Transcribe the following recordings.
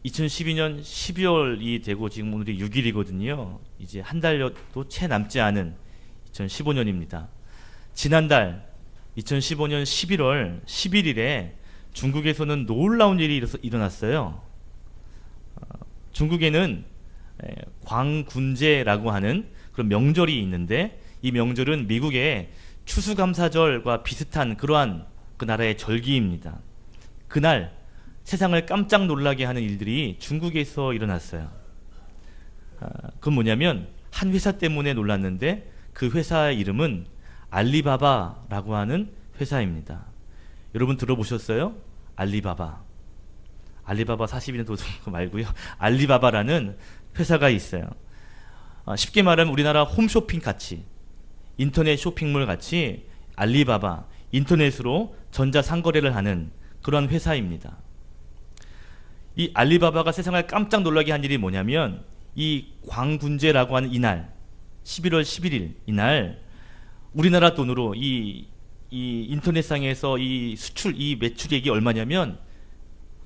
2012년 12월이 되고 지금 오늘이 6일이거든요. 이제 한 달도 채 남지 않은 2015년입니다. 지난달 2015년 11월 11일에 중국에서는 놀라운 일이 일어났어요. 중국에는 광군제라고 하는 그런 명절이 있는데, 이 명절은 미국의 추수감사절과 비슷한 그러한 그 나라의 절기입니다. 그날 세상을 깜짝 놀라게 하는 일들이 중국에서 일어났어요. 그건 뭐냐면 한 회사 때문에 놀랐는데, 그 회사의 이름은 알리바바라고 하는 회사입니다. 여러분 들어보셨어요? 알리바바. 알리바바 42년 도둑 말고요. 알리바바라는 회사가 있어요. 쉽게 말하면 우리나라 홈쇼핑 같이, 인터넷 쇼핑몰 같이 알리바바, 인터넷으로 전자상거래를 하는 그런 회사입니다. 이 알리바바가 세상을 깜짝 놀라게 한 일이 뭐냐면, 이 광군제라고 하는 이날 11월 11일 이날 우리나라 돈으로 이 인터넷상에서 이 수출, 이 매출액이 얼마냐면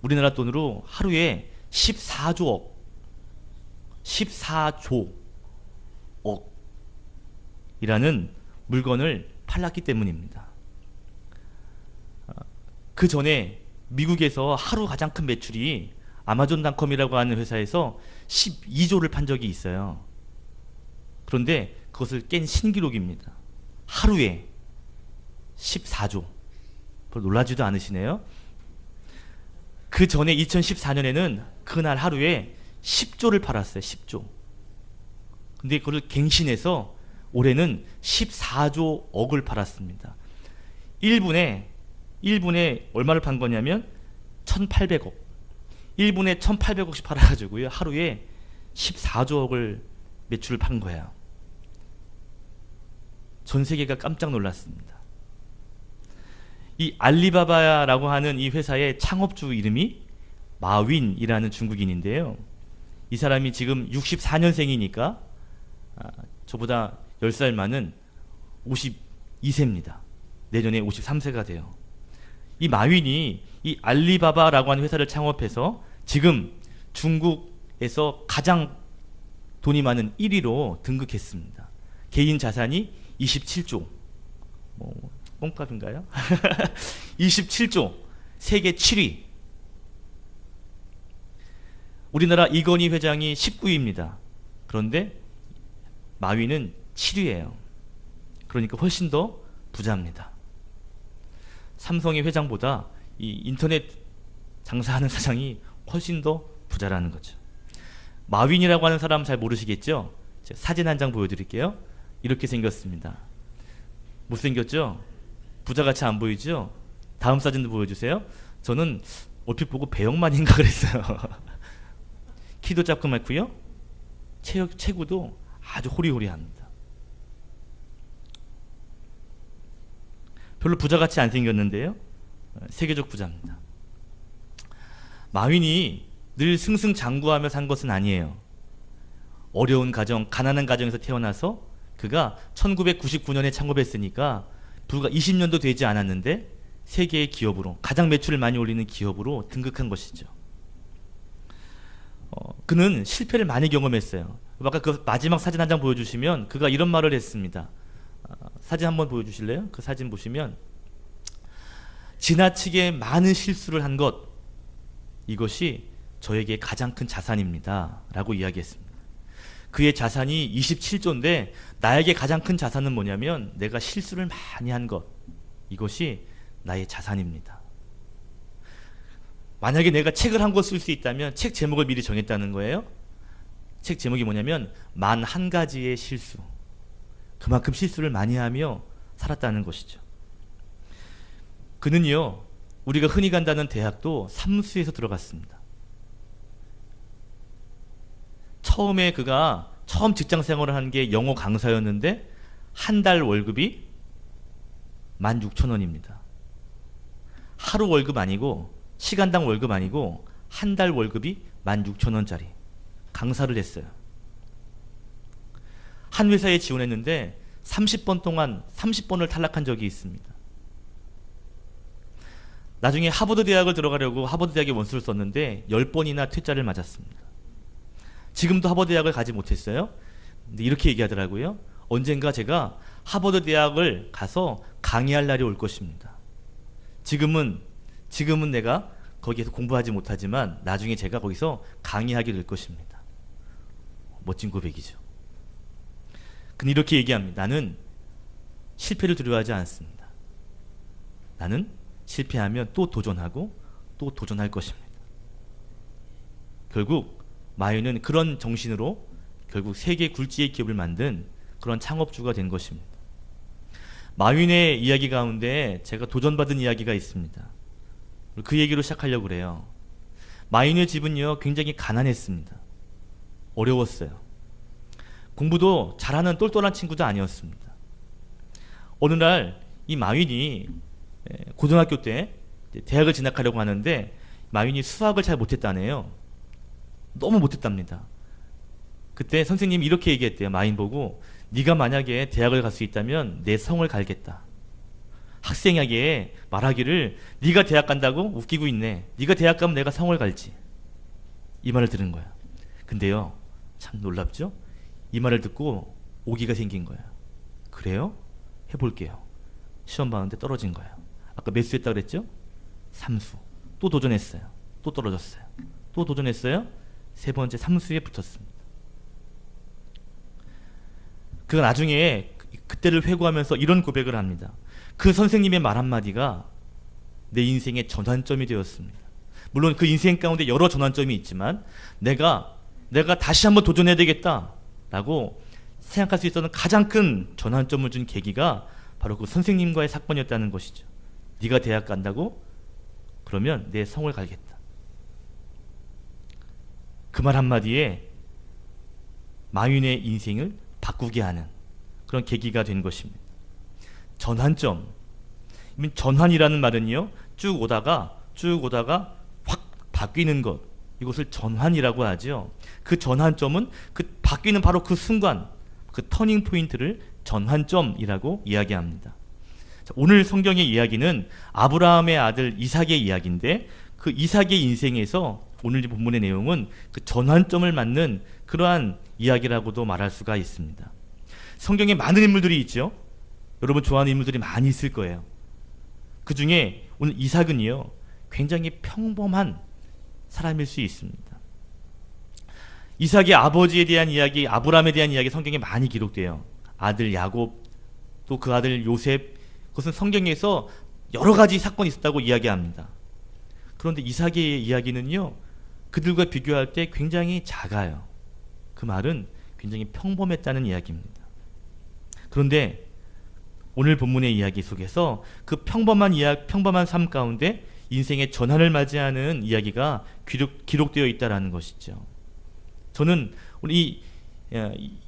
우리나라 돈으로 하루에 14조 억이라는 물건을 팔았기 때문입니다. 그 전에 미국에서 하루 가장 큰 매출이 아마존닷컴이라고 하는 회사에서 12조를 판 적이 있어요. 그런데 그것을 깬 신기록입니다. 하루에 14조. 별로 놀라지도 않으시네요. 그 전에 2014년에는 그날 하루에 10조를 팔았어요. 10조. 근데 그걸 갱신해서 올해는 14조 억을 팔았습니다. 1분에 얼마를 판 거냐면 1,800억. 1분에 1,800억씩 팔아가지고요, 하루에 14조 억을 매출을 판 거예요. 전 세계가 깜짝 놀랐습니다. 이 알리바바라고 하는 이 회사의 창업주 이름이 마윈이라는 중국인인데요. 이 사람이 지금 64년생이니까 저보다 10살 많은 52세입니다. 내년에 53세가 돼요. 이 마윈이 이 알리바바라고 하는 회사를 창업해서 지금 중국에서 가장 돈이 많은 1위로 등극했습니다. 개인 자산이 27조. 뽕값인가요? 27조. 세계 7위. 우리나라 이건희 회장이 19위입니다. 그런데 마윈은 7위예요. 그러니까 훨씬 더 부자입니다. 삼성의 회장보다 이 인터넷 장사하는 사장이 훨씬 더 부자라는 거죠. 마윈이라고 하는 사람 잘 모르시겠죠? 사진 한 장 보여드릴게요. 이렇게 생겼습니다. 못생겼죠? 부자같이 안 보이죠? 다음 사진도 보여주세요. 저는 얼핏 보고 배영만인가 그랬어요. 키도 조그맣고요, 체구도 아주 호리호리합니다. 별로 부자같이 안 생겼는데요, 세계적 부자입니다. 마윈이 늘 승승장구하며 산 것은 아니에요. 어려운 가정, 가난한 가정에서 태어나서 그가 1999년에 창업했으니까 불과 20년도 되지 않았는데 세계의 기업으로, 가장 매출을 많이 올리는 기업으로 등극한 것이죠. 그는 실패를 많이 경험했어요. 아까 그 마지막 사진 한 장 보여주시면 그가 이런 말을 했습니다. 사진 한번 보여주실래요? 그 사진 보시면 지나치게 많은 실수를 한 것, 이것이 저에게 가장 큰 자산입니다 라고 이야기했습니다. 그의 자산이 27조인데 나에게 가장 큰 자산은 뭐냐면 내가 실수를 많이 한 것, 이것이 나의 자산입니다. 만약에 내가 책을 한 권 쓸 수 있다면 책 제목을 미리 정했다는 거예요. 책 제목이 뭐냐면 41가지의 실수. 그만큼 실수를 많이 하며 살았다는 것이죠. 그는요, 우리가 흔히 간다는 대학도 삼수에서 들어갔습니다. 처음에 그가 처음 직장 생활을 한 게 영어 강사였는데 한 달 월급이 16,000원입니다. 하루 월급 아니고, 시간당 월급 아니고 한 달 월급이 16,000원짜리 강사를 했어요. 한 회사에 지원했는데 30번 동안 30번을 탈락한 적이 있습니다. 나중에 하버드 대학을 들어가려고 하버드 대학에 원서를 썼는데 10번이나 퇴짜를 맞았습니다. 지금도 하버드 대학을 가지 못했어요. 근데 이렇게 얘기하더라고요. 언젠가 제가 하버드 대학을 가서 강의할 날이 올 것입니다. 지금은 내가 거기에서 공부하지 못하지만 나중에 제가 거기서 강의하게 될 것입니다. 멋진 고백이죠. 근데 이렇게 얘기합니다. 나는 실패를 두려워하지 않습니다. 나는 실패하면 또 도전하고 또 도전할 것입니다. 결국 마윈은 그런 정신으로 결국 세계 굴지의 기업을 만든 그런 창업주가 된 것입니다. 마윈의 이야기 가운데 제가 도전받은 이야기가 있습니다. 그 얘기로 시작하려고 그래요. 마윈의 집은요 굉장히 가난했습니다. 어려웠어요. 공부도 잘하는 똘똘한 친구도 아니었습니다. 어느 날 이 마윈이 고등학교 때 대학을 진학하려고 하는데 마윈이 수학을 잘 못했다네요. 너무 못했답니다. 그때 선생님이 이렇게 얘기했대요. 마윈 보고 네가 만약에 대학을 갈 수 있다면 내 성을 갈겠다. 학생에게 말하기를 네가 대학 간다고 웃기고 있네. 네가 대학 가면 내가 성을 갈지. 이 말을 들은 거야. 근데요 참 놀랍죠? 이 말을 듣고 오기가 생긴 거예요. 그래요? 해볼게요. 시험 봤는데 떨어진 거예요. 아까 몇 수 했다 그랬죠? 3수. 또 도전했어요. 또 떨어졌어요. 또 도전했어요. 세 번째 3수에 붙었습니다. 그가 나중에 그때를 회고하면서 이런 고백을 합니다. 그 선생님의 말 한마디가 내 인생의 전환점이 되었습니다. 물론 그 인생 가운데 여러 전환점이 있지만 내가 다시 한번 도전해야 되겠다 라고 생각할 수 있었던 가장 큰 전환점을 준 계기가 바로 그 선생님과의 사건이었다는 것이죠. 네가 대학 간다고? 그러면 내 성을 갈겠다. 그 말 한마디에 마윈의 인생을 바꾸게 하는 그런 계기가 된 것입니다. 전환점. 전환이라는 말은요 쭉 오다가 확 바뀌는 것, 이것을 전환이라고 하죠. 그 전환점은 그 바뀌는 바로 그 순간, 그 터닝 포인트를 전환점이라고 이야기합니다. 자, 오늘 성경의 이야기는 아브라함의 아들 이삭의 이야기인데 그 이삭의 인생에서 오늘 본문의 내용은 그 전환점을 맞는 그러한 이야기라고도 말할 수가 있습니다. 성경에 많은 인물들이 있죠. 여러분 좋아하는 인물들이 많이 있을 거예요. 그 중에 오늘 이삭은요 굉장히 평범한 사람일 수 있습니다. 이삭의 아버지에 대한 이야기, 아브라함에 대한 이야기 성경에 많이 기록돼요. 아들 야곱, 또 그 아들 요셉, 그것은 성경에서 여러 가지 사건이 있었다고 이야기합니다. 그런데 이삭의 이야기는요 그들과 비교할 때 굉장히 작아요. 그 말은 굉장히 평범했다는 이야기입니다. 그런데 오늘 본문의 이야기 속에서 그 평범한 삶 가운데 인생의 전환을 맞이하는 이야기가 기록되어 있다는 것이죠. 저는 우리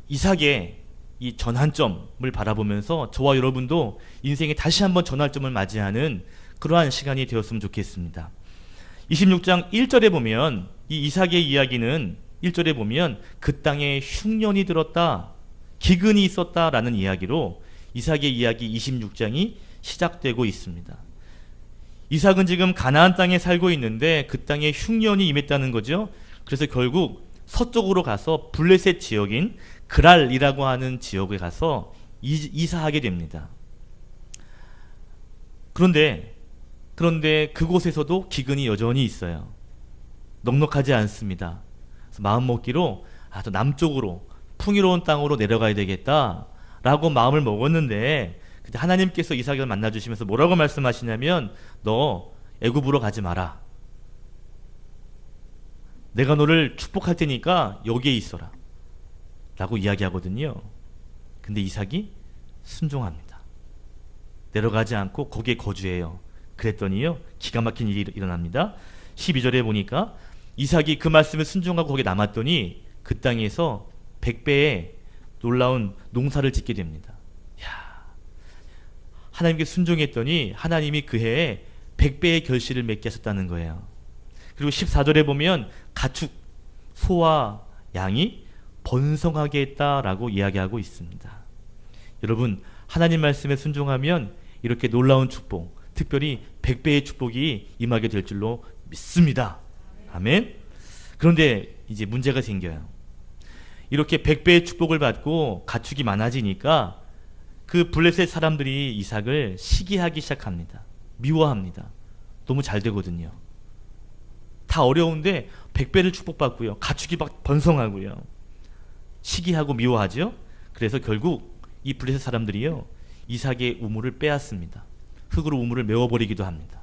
이삭의 이 전환점을 바라보면서 저와 여러분도 인생에 다시 한번 전환점을 맞이하는 그러한 시간이 되었으면 좋겠습니다. 26장 1절에 보면 이 이삭의 이야기는 1절에 보면 그 땅에 흉년이 들었다, 기근이 있었다라는 이야기로 이삭의 이야기 26장이 시작되고 있습니다. 이삭은 지금 가나안 땅에 살고 있는데 그 땅에 흉년이 임했다는 거죠. 그래서 결국 서쪽으로 가서 블레셋 지역인 그랄이라고 하는 지역에 가서 이사하게 됩니다. 그런데 그곳에서도 기근이 여전히 있어요. 넉넉하지 않습니다. 그래서 마음먹기로 더 남쪽으로 풍요로운 땅으로 내려가야 되겠다라고 마음을 먹었는데 그때 하나님께서 이삭을 만나주시면서 뭐라고 말씀하시냐면 너 애굽으로 가지 마라. 내가 너를 축복할 테니까 여기에 있어라 라고 이야기하거든요. 근데 이삭이 순종합니다. 내려가지 않고 거기에 거주해요. 그랬더니요 기가 막힌 일이 일어납니다. 12절에 보니까 이삭이 그 말씀을 순종하고 거기에 남았더니 그 땅에서 100배의 놀라운 농사를 짓게 됩니다. 하나님께 순종했더니 하나님이 그 해에 100배의 결실을 맺게 하셨다는 거예요. 그리고 14절에 보면 가축, 소와 양이 번성하게 했다라고 이야기하고 있습니다. 여러분 하나님 말씀에 순종하면 이렇게 놀라운 축복, 특별히 100배의 축복이 임하게 될 줄로 믿습니다. 아멘. 그런데 이제 문제가 생겨요. 이렇게 100배의 축복을 받고 가축이 많아지니까 그 블레셋 사람들이 이삭을 시기하기 시작합니다. 미워합니다. 너무 잘 되거든요. 다 어려운데 100배를 축복받고요. 가축이 막 번성하고요. 시기하고 미워하죠. 그래서 결국 이 블레셋 사람들이요, 이삭의 우물을 빼앗습니다. 흙으로 우물을 메워버리기도 합니다.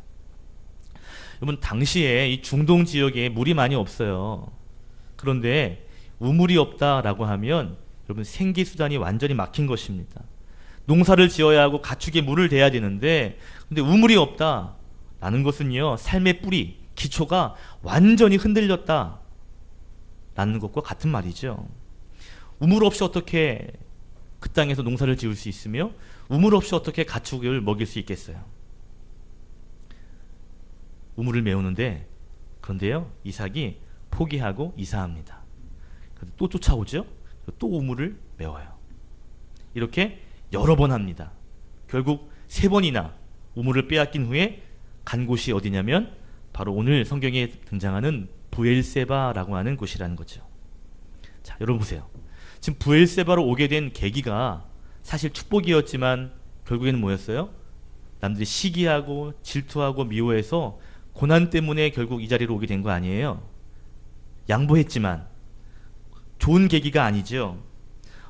여러분, 당시에 이 중동 지역에 물이 많이 없어요. 그런데 우물이 없다라고 하면 여러분, 생기수단이 완전히 막힌 것입니다. 농사를 지어야 하고 가축에 물을 대야 되는데, 근데 우물이 없다라는 것은요, 삶의 뿌리, 기초가 완전히 흔들렸다 라는 것과 같은 말이죠. 우물 없이 어떻게 그 땅에서 농사를 지을 수 있으며 우물 없이 어떻게 가축을 먹일 수 있겠어요. 우물을 메우는데, 그런데요, 이삭이 포기하고 이사합니다. 또 쫓아오죠. 또 우물을 메워요. 이렇게 여러 번 합니다. 결국 3번이나 우물을 빼앗긴 후에 간 곳이 어디냐면 바로 오늘 성경에 등장하는 브엘세바라고 하는 곳이라는 거죠. 자, 여러분 보세요. 지금 브엘세바로 오게 된 계기가 사실 축복이었지만 결국에는 뭐였어요? 남들이 시기하고 질투하고 미워해서 고난 때문에 결국 이 자리로 오게 된 거 아니에요? 양보했지만 좋은 계기가 아니죠.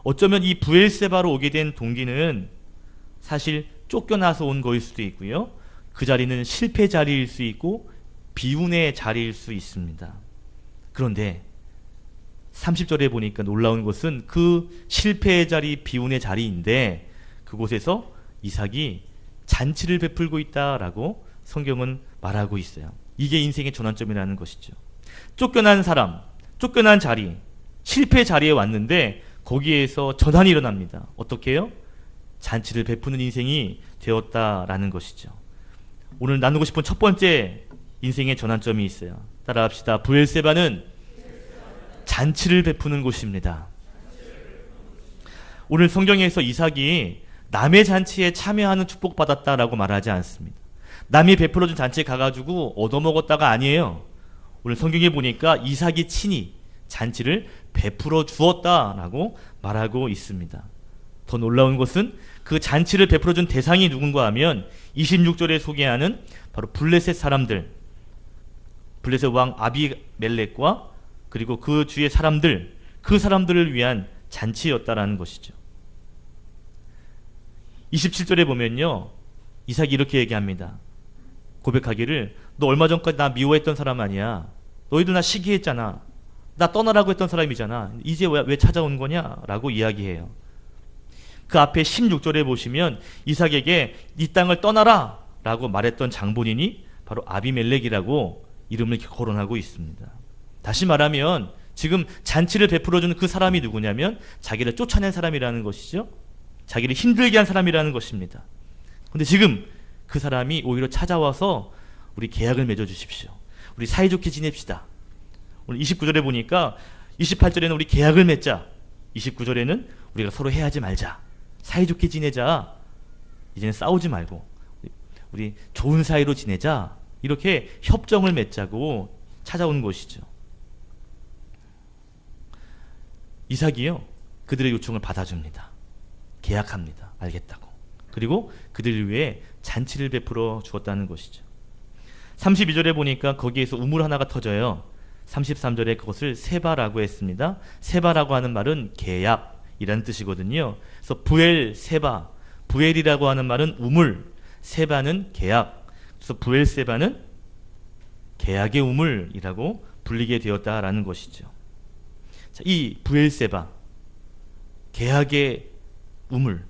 어쩌면 이 브엘세바로 오게 된 동기는 사실 쫓겨나서 온 거일 수도 있고요. 그 자리는 실패 자리일 수 있고 비운의 자리일 수 있습니다. 그런데 30절에 보니까 놀라운 것은 그 실패의 자리, 비운의 자리인데 그곳에서 이삭이 잔치를 베풀고 있다라고 성경은 말하고 있어요. 이게 인생의 전환점이라는 것이죠. 쫓겨난 사람, 쫓겨난 자리, 실패 자리에 왔는데 거기에서 전환이 일어납니다. 어떻게 해요? 잔치를 베푸는 인생이 되었다라는 것이죠. 오늘 나누고 싶은 첫 번째 인생의 전환점이 있어요. 따라합시다. 브엘세바는 잔치를 베푸는 곳입니다. 오늘 성경에서 이삭이 남의 잔치에 참여하는 축복받았다라고 말하지 않습니다. 남이 베풀어준 잔치에 가가지고 얻어먹었다가 아니에요. 오늘 성경에 보니까 이삭이 친히 잔치를 베풀어 주었다라고 말하고 있습니다. 더 놀라운 것은 그 잔치를 베풀어준 대상이 누군가 하면 26절에 소개하는 바로 블레셋 사람들, 블레셋 왕 아비멜렉과 그리고 그 주의 사람들, 그 사람들을 위한 잔치였다라는 것이죠. 27절에 보면요, 이삭이 이렇게 얘기합니다. 고백하기를, 너 얼마 전까지 나 미워했던 사람 아니야. 너희들 나 시기했잖아. 나 떠나라고 했던 사람이잖아. 이제 왜 찾아온 거냐? 라고 이야기해요. 그 앞에 16절에 보시면 이삭에게 이 땅을 떠나라 라고 말했던 장본인이 바로 아비멜렉이라고 이름을 거론하고 있습니다. 다시 말하면 지금 잔치를 베풀어주는 그 사람이 누구냐면 자기를 쫓아낸 사람이라는 것이죠. 자기를 힘들게 한 사람이라는 것입니다. 그런데 지금 그 사람이 오히려 찾아와서 우리 계약을 맺어주십시오. 우리 사이좋게 지냅시다. 오늘 29절에 보니까 28절에는 우리 계약을 맺자. 29절에는 우리가 서로 해하지 말자. 사이좋게 지내자. 이제는 싸우지 말고 우리 좋은 사이로 지내자. 이렇게 협정을 맺자고 찾아온 것이죠. 이삭이요, 그들의 요청을 받아줍니다. 계약합니다. 알겠다고. 그리고 그들을 위해 잔치를 베풀어 주었다는 것이죠. 32절에 보니까 거기에서 우물 하나가 터져요. 33절에 그것을 세바라고 했습니다. 세바라고 하는 말은 계약이라는 뜻이거든요. 그래서 부엘세바, 부엘이라고 하는 말은 우물, 세바는 계약. 그래서 부엘세바는 계약의 우물이라고 불리게 되었다라는 것이죠. 자, 이 부엘세바, 계약의 우물,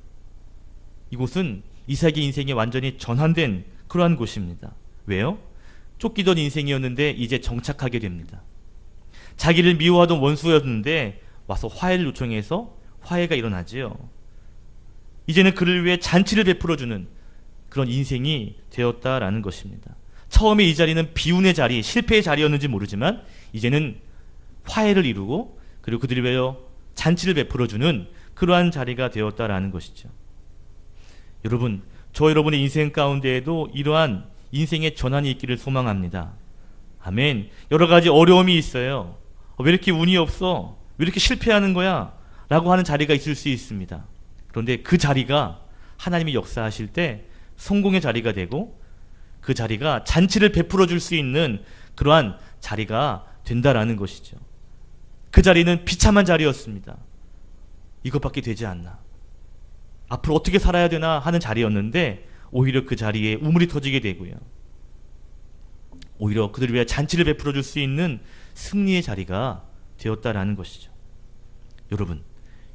이곳은 이삭의 인생이 완전히 전환된 그러한 곳입니다. 왜요? 쫓기던 인생이었는데 이제 정착하게 됩니다. 자기를 미워하던 원수였는데 와서 화해를 요청해서 화해가 일어나지요. 이제는 그를 위해 잔치를 베풀어주는 그런 인생이 되었다라는 것입니다. 처음에 이 자리는 비운의 자리, 실패의 자리였는지 모르지만 이제는 화해를 이루고 그리고 그들을 위하여 잔치를 베풀어주는 그러한 자리가 되었다라는 것이죠. 여러분, 저 여러분의 인생 가운데에도 이러한 인생의 전환이 있기를 소망합니다. 아멘. 여러 가지 어려움이 있어요. 왜 이렇게 운이 없어? 왜 이렇게 실패하는 거야? 라고 하는 자리가 있을 수 있습니다. 그런데 그 자리가 하나님이 역사하실 때 성공의 자리가 되고 그 자리가 잔치를 베풀어 줄 수 있는 그러한 자리가 된다라는 것이죠. 그 자리는 비참한 자리였습니다. 이것밖에 되지 않나. 앞으로 어떻게 살아야 되나 하는 자리였는데 오히려 그 자리에 우물이 터지게 되고요. 오히려 그들을 위해 잔치를 베풀어 줄 수 있는 승리의 자리가 되었다라는 것이죠. 여러분,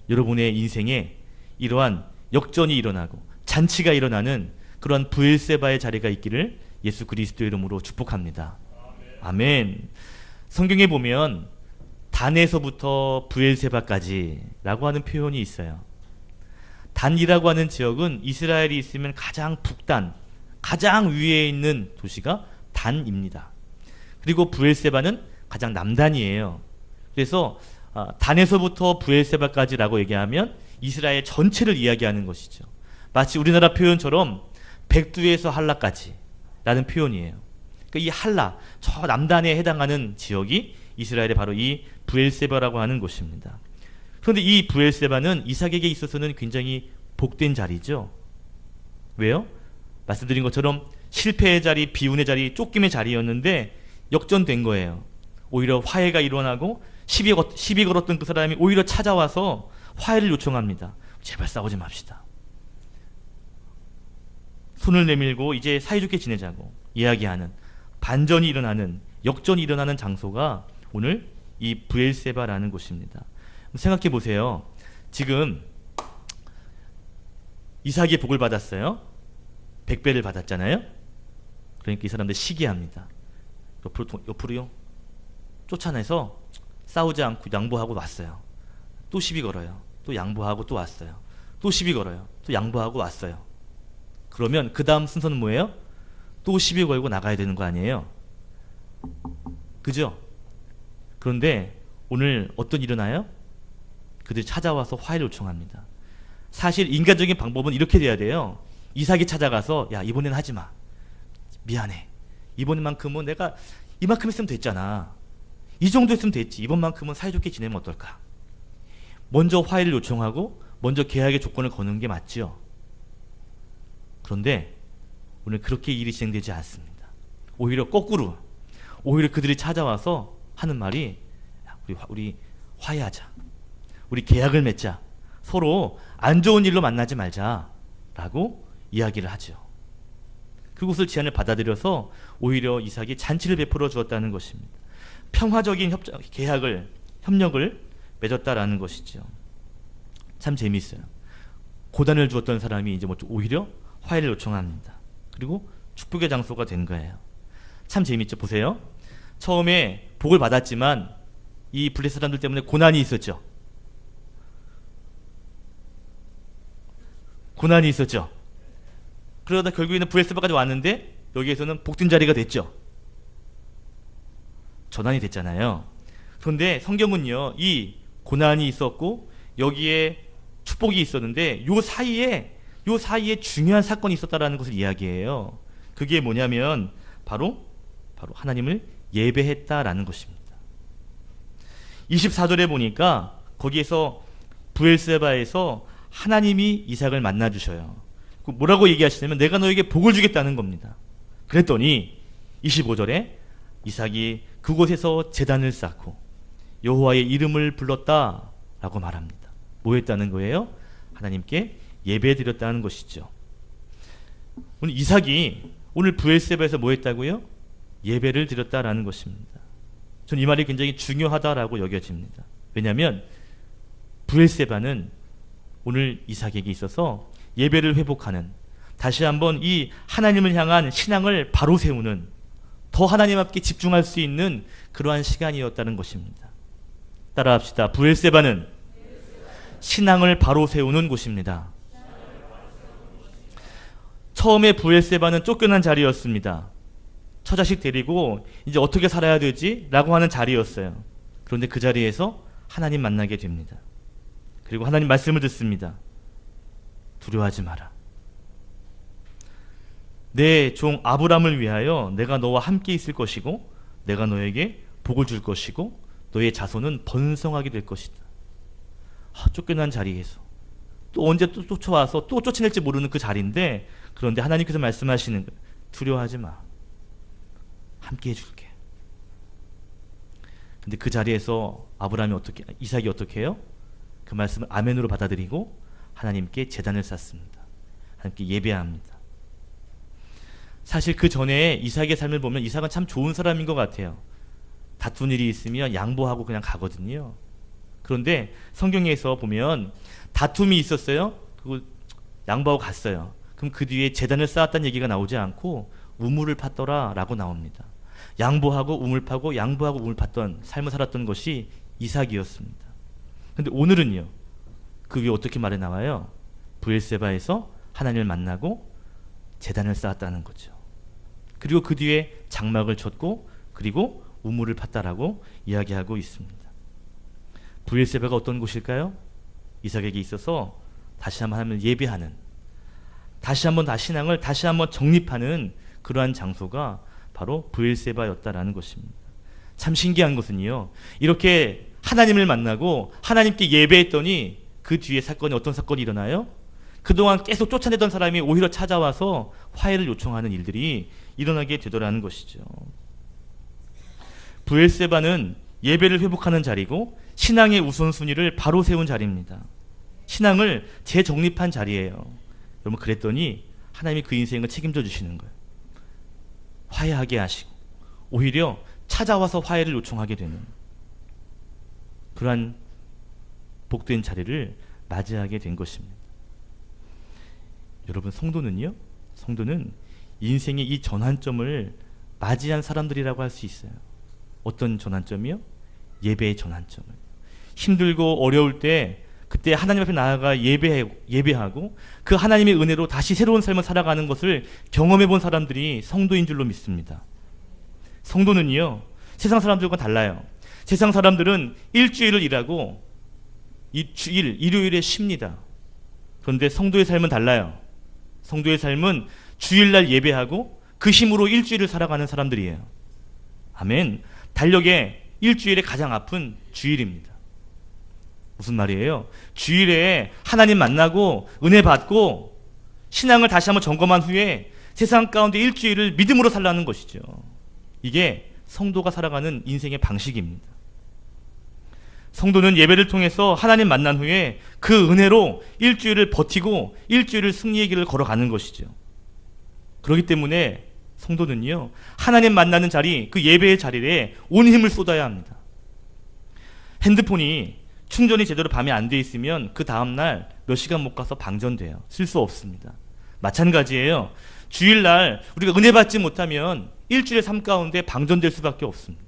여러분의 인생에 이러한 역전이 일어나고 잔치가 일어나는 그러한 브엘세바의 자리가 있기를 예수 그리스도의 이름으로 축복합니다. 아멘. 성경에 보면 단에서부터 브엘세바까지 라고 하는 표현이 있어요. 단이라고 하는 지역은 이스라엘이 있으면 가장 북단, 가장 위에 있는 도시가 단입니다. 그리고 브엘세바는 가장 남단이에요. 그래서 단에서부터 브엘세바까지라고 얘기하면 이스라엘 전체를 이야기하는 것이죠. 마치 우리나라 표현처럼 백두에서 한라까지 라는 표현이에요. 그러니까 이 한라, 저 남단에 해당하는 지역이 이스라엘의 바로 이 브엘세바라고 하는 곳입니다. 그런데 이 브엘세바는 이삭에게 있어서는 굉장히 복된 자리죠. 왜요? 말씀드린 것처럼 실패의 자리, 비운의 자리, 쫓김의 자리였는데 역전된 거예요. 오히려 화해가 일어나고 시비 걸었던 그 사람이 오히려 찾아와서 화해를 요청합니다. 제발 싸우지 맙시다. 손을 내밀고 이제 사이좋게 지내자고 이야기하는, 반전이 일어나는, 역전이 일어나는 장소가 오늘 이 브엘세바라는 곳입니다. 생각해 보세요. 지금 이삭이 복을 받았어요. 100배를 받았잖아요. 그러니까 이 사람들 시기합니다. 옆으로요. 쫓아내서 싸우지 않고 양보하고 왔어요. 또 시비 걸어요. 또 양보하고 또 왔어요. 또 시비 걸어요. 또 양보하고 왔어요. 그러면 그 다음 순서는 뭐예요? 또 시비 걸고 나가야 되는 거 아니에요? 그죠? 그런데 오늘 어떤 일이 일어나요? 그들이 찾아와서 화해를 요청합니다. 사실 인간적인 방법은 이렇게 돼야 돼요. 이삭이 찾아가서 야, 이번에는 하지 마. 미안해. 이번만큼은 내가 이만큼 했으면 됐잖아. 이 정도 했으면 됐지. 이번만큼은 사이좋게 지내면 어떨까? 먼저 화해를 요청하고 먼저 계약의 조건을 거는 게 맞죠. 그런데 오늘 그렇게 일이 진행되지 않습니다. 오히려 거꾸로, 오히려 그들이 찾아와서 하는 말이 우리 화해하자. 우리 계약을 맺자. 서로 안 좋은 일로 만나지 말자 라고 이야기를 하죠. 그곳을 제안을 받아들여서 오히려 이삭이 잔치를 베풀어 주었다는 것입니다. 평화적인 협력을 맺었다라는 것이죠. 참 재미있어요. 고단을 주었던 사람이 이제 오히려 화해를 요청합니다. 그리고 축복의 장소가 된 거예요. 참 재미있죠. 보세요. 처음에 복을 받았지만 이 블레셋 사람들 때문에 고난이 있었죠. 고난이 있었죠. 그러다 결국에는 브엘세바까지 왔는데 여기에서는 복된 자리가 됐죠. 전환이 됐잖아요. 그런데 성경은요, 이 고난이 있었고 여기에 축복이 있었는데 요 사이에 중요한 사건이 있었다라는 것을 이야기해요. 그게 뭐냐면 바로 하나님을 예배했다라는 것입니다. 24절에 보니까 거기에서 브엘세바에서 하나님이 이삭을 만나 주셔요. 뭐라고 얘기하시냐면 내가 너에게 복을 주겠다는 겁니다. 그랬더니 25절에 이삭이 그곳에서 제단을 쌓고 여호와의 이름을 불렀다라고 말합니다. 뭐 했다는 거예요? 하나님께 예배드렸다는 것이죠. 오늘 이삭이 오늘 브엘세바에서 뭐 했다고요? 예배를 드렸다라는 것입니다. 전 이 말이 굉장히 중요하다라고 여겨집니다. 왜냐하면 브엘세바는 오늘 이삭에게 있어서 예배를 회복하는, 다시 한번 이 하나님을 향한 신앙을 바로 세우는, 더 하나님 앞에 집중할 수 있는 그러한 시간이었다는 것입니다. 따라합시다. 브엘세바는 신앙을 바로 세우는 곳입니다. 처음에 브엘세바는 쫓겨난 자리였습니다. 처자식 데리고 이제 어떻게 살아야 되지? 라고 하는 자리였어요. 그런데 그 자리에서 하나님 만나게 됩니다. 그리고 하나님 말씀을 듣습니다. 두려워하지 마라. 내 종 아브람을 위하여 내가 너와 함께 있을 것이고 내가 너에게 복을 줄 것이고 너의 자손은 번성하게 될 것이다. 쫓겨난 자리에서 또 언제 또 쫓아와서 또 쫓아낼지 모르는 그 자리인데, 그런데 하나님께서 말씀하시는 거예요. 두려워하지 마. 함께 해줄게. 근데 그 자리에서 이삭이 어떻게 해요? 그 말씀을 아멘으로 받아들이고 하나님께 제단을 쌓습니다. 하나님께 예배합니다. 사실 그 전에 이삭의 삶을 보면 이삭은 참 좋은 사람인 것 같아요. 다툰 일이 있으면 양보하고 그냥 가거든요. 그런데 성경에서 보면 다툼이 있었어요. 그리고 양보하고 갔어요. 그럼 그 뒤에 제단을 쌓았다는 얘기가 나오지 않고 우물을 팠더라 라고 나옵니다. 양보하고 우물 파고 양보하고 우물 팠던 삶을 살았던 것이 이삭이었습니다. 그런데 오늘은요, 그 위에 어떻게 말해 나와요? 브엘세바에서 하나님을 만나고 제단을 쌓았다는 거죠. 그리고 그 뒤에 장막을 쳤고 그리고 우물을 팠다라고 이야기하고 있습니다. 브엘세바가 어떤 곳일까요? 이삭에게 있어서 다시 한번 하나님을 예배하는, 다시 한번 신앙을 다시 한번 정립하는 그러한 장소가 바로 브엘세바였다라는 것입니다. 참 신기한 것은요, 이렇게 하나님을 만나고 하나님께 예배했더니 그 뒤에 사건이 어떤 사건이 일어나요? 그동안 계속 쫓아내던 사람이 오히려 찾아와서 화해를 요청하는 일들이 일어나게 되더라는 것이죠. 브엘세바는 예배를 회복하는 자리고 신앙의 우선순위를 바로 세운 자리입니다. 신앙을 재정립한 자리예요. 여러분, 그랬더니 하나님이 그 인생을 책임져 주시는 거예요. 화해하게 하시고 오히려 찾아와서 화해를 요청하게 되는 그러한 복된 자리를 맞이하게 된 것입니다. 여러분, 성도는 인생의 이 전환점을 맞이한 사람들이라고 할 수 있어요. 어떤 전환점이요? 예배의 전환점을. 힘들고 어려울 때 그때 하나님 앞에 나아가 예배하고 그 하나님의 은혜로 다시 새로운 삶을 살아가는 것을 경험해 본 사람들이 성도인 줄로 믿습니다. 성도는요, 세상 사람들과 달라요. 세상 사람들은 일주일을 일하고 일요일에 쉽니다. 그런데 성도의 삶은 달라요. 성도의 삶은 주일날 예배하고 그 힘으로 일주일을 살아가는 사람들이에요. 아멘. 달력에 일주일에 가장 아픈 주일입니다. 무슨 말이에요? 주일에 하나님 만나고 은혜 받고 신앙을 다시 한번 점검한 후에 세상 가운데 일주일을 믿음으로 살라는 것이죠. 이게 성도가 살아가는 인생의 방식입니다. 성도는 예배를 통해서 하나님 만난 후에 그 은혜로 일주일을 버티고 일주일을 승리의 길을 걸어가는 것이죠. 그렇기 때문에 성도는요, 하나님 만나는 자리, 그 예배의 자리에 온 힘을 쏟아야 합니다. 핸드폰이 충전이 제대로 밤에 안 돼 있으면 그 다음날 몇 시간 못 가서 방전돼요. 쓸 수 없습니다. 마찬가지예요. 주일날 우리가 은혜 받지 못하면 일주일의 삶 가운데 방전될 수밖에 없습니다.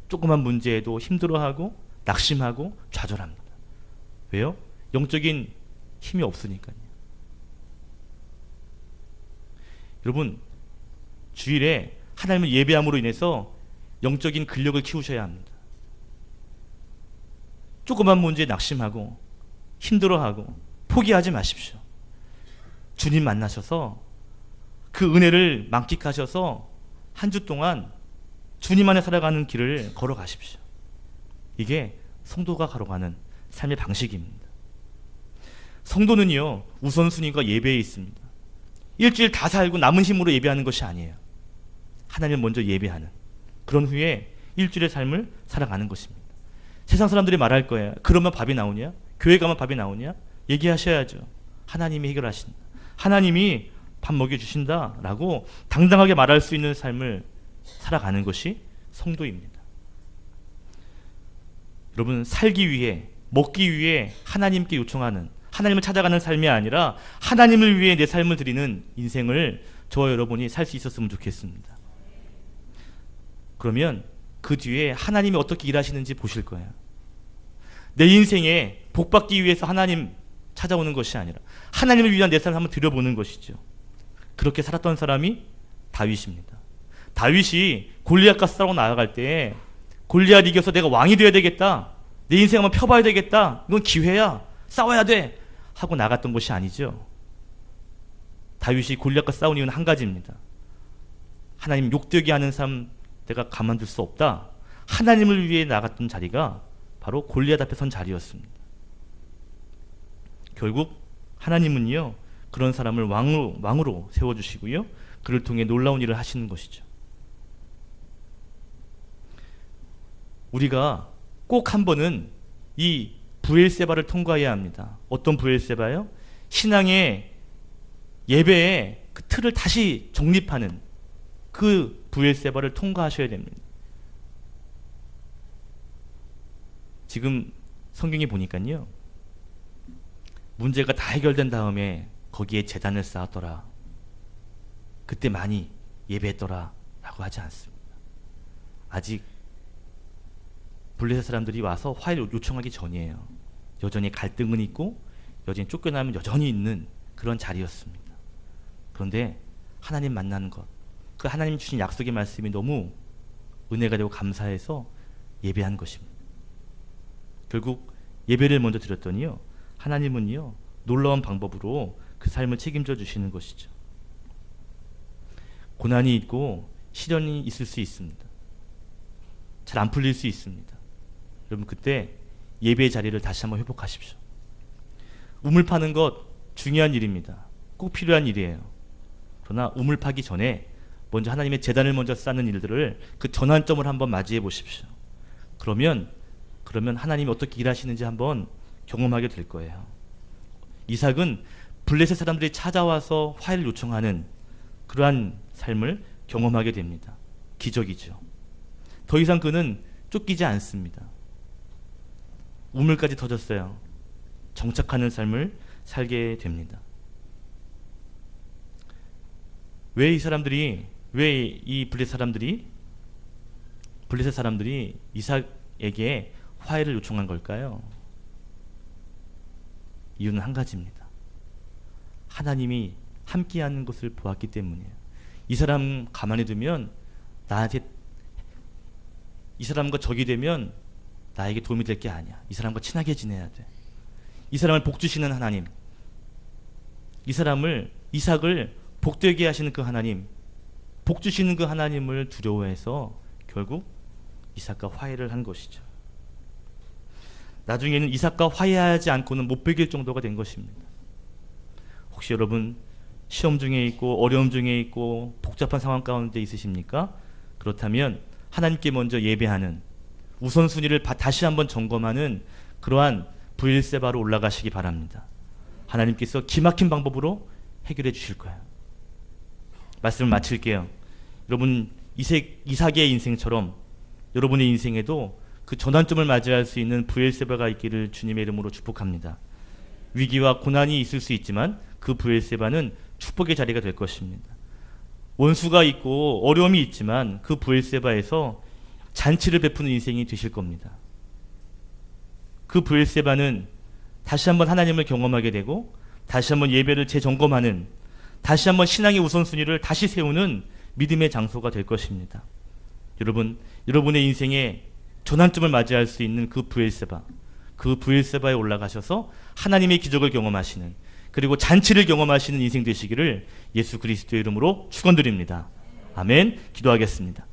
조그만 문제에도 힘들어하고 낙심하고 좌절합니다. 왜요? 영적인 힘이 없으니까요. 여러분, 주일에 하나님을 예배함으로 인해서 영적인 근력을 키우셔야 합니다. 조그만 문제에 낙심하고 힘들어하고 포기하지 마십시오. 주님 만나셔서 그 은혜를 만끽하셔서 한 주 동안 주님 안에 살아가는 길을 걸어가십시오. 이게 성도가 걸어가는 삶의 방식입니다. 성도는요, 우선순위가 예배에 있습니다. 일주일 다 살고 남은 힘으로 예배하는 것이 아니에요. 하나님을 먼저 예배하는, 그런 후에 일주일의 삶을 살아가는 것입니다. 세상 사람들이 말할 거예요. 그러면 밥이 나오냐? 교회 가면 밥이 나오냐? 얘기하셔야죠. 하나님이 해결하신다. 하나님이 밥 먹여주신다 라고 당당하게 말할 수 있는 삶을 살아가는 것이 성도입니다. 여러분, 살기 위해, 먹기 위해 하나님께 요청하는, 하나님을 찾아가는 삶이 아니라 하나님을 위해 내 삶을 드리는 인생을 저와 여러분이 살 수 있었으면 좋겠습니다. 그러면 그 뒤에 하나님이 어떻게 일하시는지 보실 거예요. 내 인생에 복받기 위해서 하나님 찾아오는 것이 아니라 하나님을 위한 내 삶을 한번 들여보는 것이죠. 그렇게 살았던 사람이 다윗입니다. 다윗이 골리앗과 싸우러 나아갈 때 골리앗 이겨서 내가 왕이 되어야 되겠다, 내 인생 한번 펴봐야 되겠다, 이건 기회야, 싸워야 돼 하고 나갔던 것이 아니죠. 다윗이 골리앗과 싸운 이유는 한 가지입니다. 하나님 욕되게 하는 삶 내가 가만둘 수 없다. 하나님을 위해 나갔던 자리가 바로 골리앗 앞에 선 자리였습니다. 결국 하나님은요, 그런 사람을 왕으로 세워주시고요, 그를 통해 놀라운 일을 하시는 것이죠. 우리가 꼭 한 번은 이 브엘세바를 통과해야 합니다. 어떤 브엘세바요? 신앙의 예배의 그 틀을 다시 정립하는 그 브엘세바를 통과하셔야 됩니다. 지금 성경에 보니까요, 문제가 다 해결된 다음에 거기에 제단을 쌓았더라, 그때 많이 예배했더라 라고 하지 않습니다. 아직 블레셋 사람들이 와서 화해를 요청하기 전이에요. 여전히 갈등은 있고 여전히 쫓겨나면 여전히 있는 그런 자리였습니다. 그런데 하나님 만나는 것, 그 하나님 주신 약속의 말씀이 너무 은혜가 되고 감사해서 예배한 것입니다. 결국 예배를 먼저 드렸더니요, 하나님은요, 놀라운 방법으로 그 삶을 책임져 주시는 것이죠. 고난이 있고 시련이 있을 수 있습니다. 잘 안 풀릴 수 있습니다. 여러분, 그때 예배의 자리를 다시 한번 회복하십시오. 우물 파는 것 중요한 일입니다. 꼭 필요한 일이에요. 그러나 우물 파기 전에 먼저 하나님의 제단을 먼저 쌓는 일들을 그 전환점을 한번 맞이해 보십시오. 그러면 하나님이 어떻게 일하시는지 한번 경험하게 될 거예요. 이삭은 블레셋 사람들이 찾아와서 화해를 요청하는 그러한 삶을 경험하게 됩니다. 기적이죠. 더 이상 그는 쫓기지 않습니다. 우물까지 터졌어요. 정착하는 삶을 살게 됩니다. 왜 이 블레셋 사람들이 이삭에게 화해를 요청한 걸까요? 이유는 한 가지입니다. 하나님이 함께하는 것을 보았기 때문이에요. 이 사람 가만히 두면 이 사람과 적이 되면 나에게 도움이 될 게 아니야. 이 사람과 친하게 지내야 돼. 이 사람을 복 주시는 하나님, 이삭을 복되게 하시는 그 하나님, 복 주시는 그 하나님을 두려워해서 결국 이삭과 화해를 한 것이죠. 나중에는 이삭과 화해하지 않고는 못 베길 정도가 된 것입니다. 혹시 여러분 시험 중에 있고 어려움 중에 있고 복잡한 상황 가운데 있으십니까? 그렇다면 하나님께 먼저 예배하는, 우선순위를 다시 한번 점검하는 그러한 브엘세바로 올라가시기 바랍니다. 하나님께서 기막힌 방법으로 해결해 주실 거예요. 말씀을 마칠게요. 여러분, 이삭의 인생처럼 여러분의 인생에도 그 전환점을 맞이할 수 있는 브엘세바가 있기를 주님의 이름으로 축복합니다. 위기와 고난이 있을 수 있지만 그 브엘세바는 축복의 자리가 될 것입니다. 원수가 있고 어려움이 있지만 그 브엘세바에서 잔치를 베푸는 인생이 되실 겁니다. 그 브엘세바는 다시 한번 하나님을 경험하게 되고 다시 한번 예배를 재점검하는, 다시 한번 신앙의 우선순위를 다시 세우는 믿음의 장소가 될 것입니다. 여러분의 인생에 전환점을 맞이할 수 있는 그 브엘세바에 올라가셔서 하나님의 기적을 경험하시는, 그리고 잔치를 경험하시는 인생 되시기를 예수 그리스도의 이름으로 축원드립니다. 아멘. 기도하겠습니다.